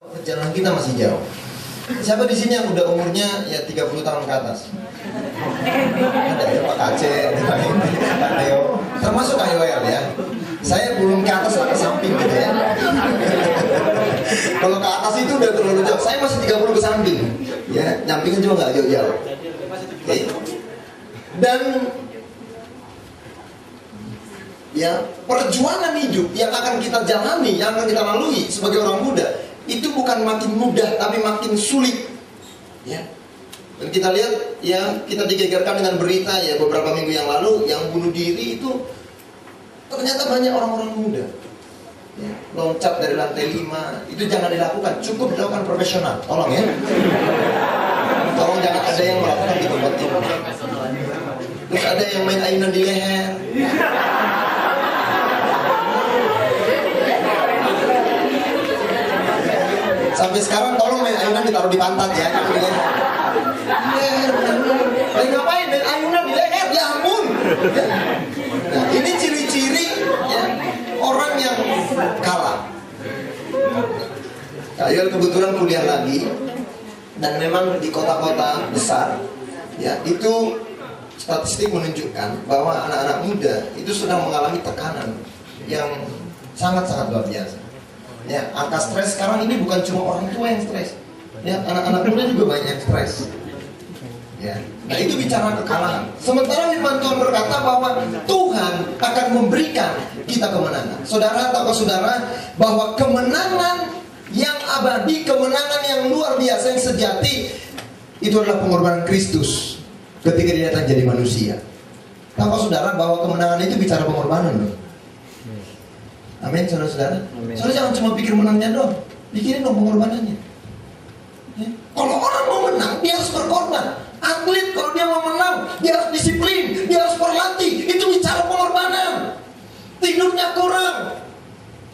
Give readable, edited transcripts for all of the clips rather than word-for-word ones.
Perjalanan kita masih jauh. Siapa di sini yang udah umurnya ya 30 tahun ke atas? Ada ya Pak Kace, ada Pak Teo, termasuk KYL ya. Saya belum ke atas lah, ke samping gitu ya. Kalau ke atas itu udah terlalu jauh. Saya masih 30 ke samping. Ya, nyampingnya juga nggak jauh-jauh. Okay. Dan ya perjuangan hidup yang akan kita jalani, yang akan kita lalui sebagai orang muda, itu bukan makin mudah tapi makin sulit. Ya. Dan kita lihat ya, kita digegerkan dengan berita ya beberapa minggu yang lalu yang bunuh diri itu ternyata banyak orang-orang muda. Ya, loncat dari lantai 5 itu jangan dilakukan, cukup dilakukan profesional. Tolong ya. Tolong jangan ada yang melakukan di tempat ini. Terus ada yang main ayunan di leher. Sampai sekarang tolong main ayunan ditaruh di pantat ya. Lagi ngapain main ayunan di leher? Ya ampun. Nah, ini ciri-ciri ya, orang yang kalah. Kayal kebetulan kuliah lagi, dan memang di kota-kota besar ya, itu statistik menunjukkan bahwa anak-anak muda itu sedang mengalami tekanan yang sangat-sangat luar biasa. Ya, angka stres sekarang ini bukan cuma orang tua yang stres. Ya, anak-anak muda juga banyak stres. Ya. Nah, itu bicara kekalahan. Sementara firman Tuhan berkata bahwa Tuhan akan memberikan kita kemenangan. Saudara, tahukah saudara bahwa kemenangan yang abadi, kemenangan yang luar biasa, yang sejati, itu adalah pengorbanan Kristus ketika dia datang jadi manusia. Tahukah saudara bahwa kemenangan itu bicara pengorbanan loh. Amin, saudara-saudara. Saudara jangan cuma pikir menangnya doang, pikirin dong pengorbanannya. Ya. Kalau orang mau menang, dia harus berkorban. Atlet kalau dia mau menang, dia harus disiplin, dia harus berlatih. Itu bicara pengorbanan. Tidurnya kurang,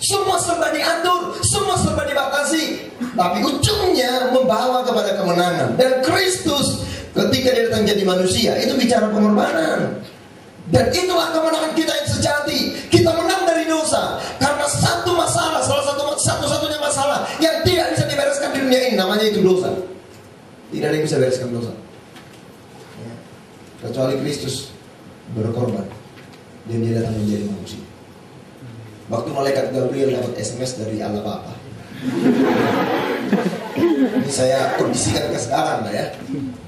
semua serba diatur, semua serba dibatasi, tapi ujungnya membawa kepada kemenangan. Dan Kristus ketika dia datang jadi manusia, itu bicara pengorbanan. Dan itulah kemenangan kita yang sejati. Kita menang dari dosa karena satu masalah, satu-satunya masalah yang tidak bisa dibereskan di dunia ini, namanya itu dosa. Tidak ada yang bisa bereskan dosa ya, kecuali Kristus berkorban dan dia datang menjadi manusia. Waktu malaikat Gabriel dapat SMS dari Allah Bapa, ini saya kondisikan ke sekarang lah ya.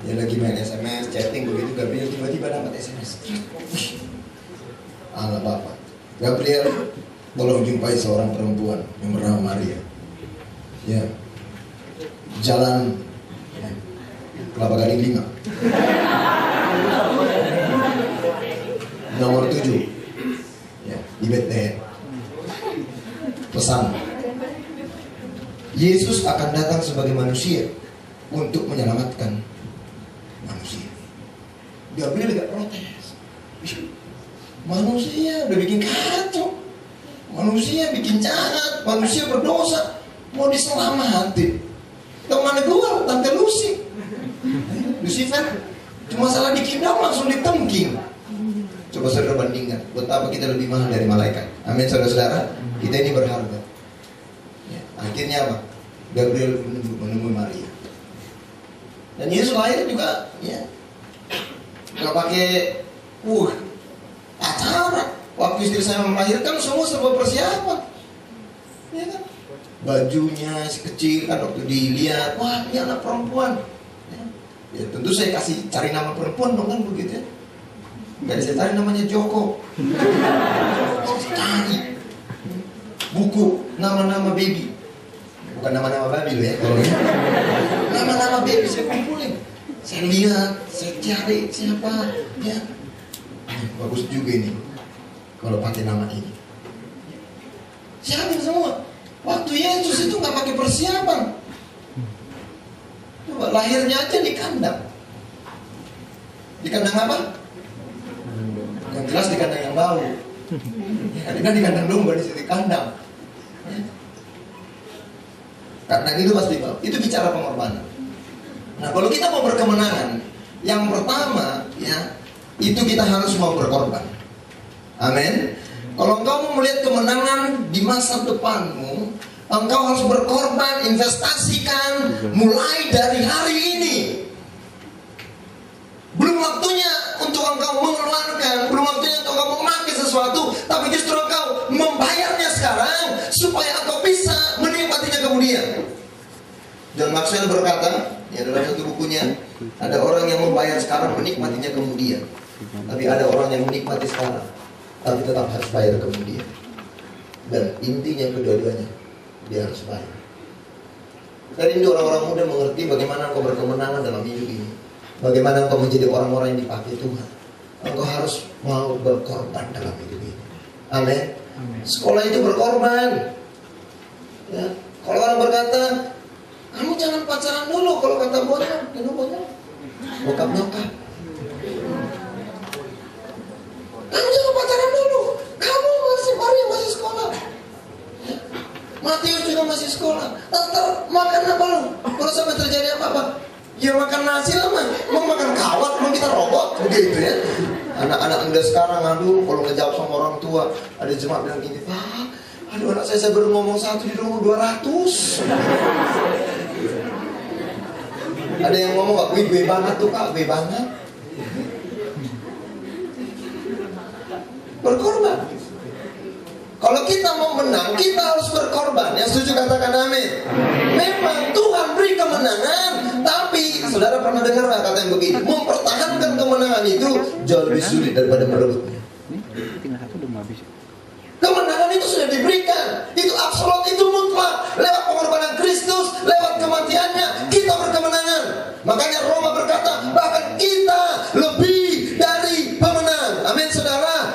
Dia lagi main SMS, chatting begitu, Gabriel tiba-tiba dapat SMS. Allah Bapa, Gabriel, tolong jumpai seorang perempuan yang bernama Maria. Ya, jalan ya, Kelapa Gading 5, nomor 7 ya, di Bethlehem. Pesan, Yesus akan datang sebagai manusia untuk menyelamatkan manusia. Gabriel gak protes. Manusia udah bikin kacau, manusia bikin jahat, manusia berdosa, mau diselamatin. Teman gue, Tante Lucifer, cuma salah dikit doang langsung ditengking. Coba saudara bandingkan, betapa kita lebih mahal dari malaikat. Amin, saudara-saudara. Kita ini berharga ya, akhirnya apa? Gabriel menemui Maria. Dan Yesus lahir juga ya, gak pakai acara. Waktu istri saya melahirkan semua serba persiapan ya kan? Bajunya si kecil kan, waktu dilihat, wah ini anak perempuan ya, tentu saya kasih cari nama perempuan dong kan begitu ya. Gak bisa cari namanya Joko. Saya cari buku nama-nama baby, bukan nama-nama babi loh ya, kalau ya. Nama-nama baby saya kumpulin, saya lihat, saya cari siapa ya, bagus juga ini kalau pakai nama ini. Siapin semua. Waktu Yesus itu nggak pakai persiapan. Coba lahirnya aja di kandang. Di kandang apa? Yang jelas di kandang yang bau. Kan di kandang domba, di situ kandang. Kandang itu pasti bau. Itu bicara pengorbanan. Nah, kalau kita mau berkemenangan, yang pertama ya, itu kita harus mau berkorban. Amin. Kalau engkau mau melihat kemenangan di masa depanmu, Engkau harus berkorban, investasikan mulai dari hari ini. Belum waktunya untuk engkau mengeluarkan, belum waktunya untuk engkau memakai sesuatu, tapi justru engkau membayarnya sekarang supaya engkau bisa menikmatinya kemudian. John Maxwell berkata, ya dalam satu bukunya, ada orang yang membayar sekarang menikmatinya kemudian, tapi ada orang yang menikmati sekarang tapi tetap harus bayar kemudian. Dan intinya kedua-duanya dia harus bayar. Saya rindu orang-orang muda mengerti bagaimana engkau berkemenangan dalam hidup ini, bagaimana engkau menjadi orang-orang yang dipakai Tuhan. Engkau harus mau berkorban dalam hidup ini. Amin. Sekolah itu berkorban. Ya. Kalau orang berkata, kamu jangan pacaran dulu, kalau kata bonyok, bokap nyokap. Kamu jangan pacaran dulu, kamu masih Maria masih sekolah. Matius juga masih sekolah. Ntar makan apa lu? Kalau sampai terjadi apa-apa, ya makan nasi lah mah. Mau makan kawat, mau kita robot, begitu ya. Anak-anak muda sekarang, aduh, kalau ngejawab sama orang tua, ada jemaat bilang gini, Pak, aduh anak saya baru ngomong 1 di rumah 200. Ada yang ngomong gak, wih gue banget tuh Kak, gue banget. Berkorban. Kalau kita mau menang, kita harus berkorban. Yang setuju katakan amin. Memang Tuhan beri kemenangan, tapi saudara pernah dengar gak kata yang begini? Mempertahankan kemenangan itu jauh lebih sulit daripada merebutnya. Tinggal 1 udah mau habis.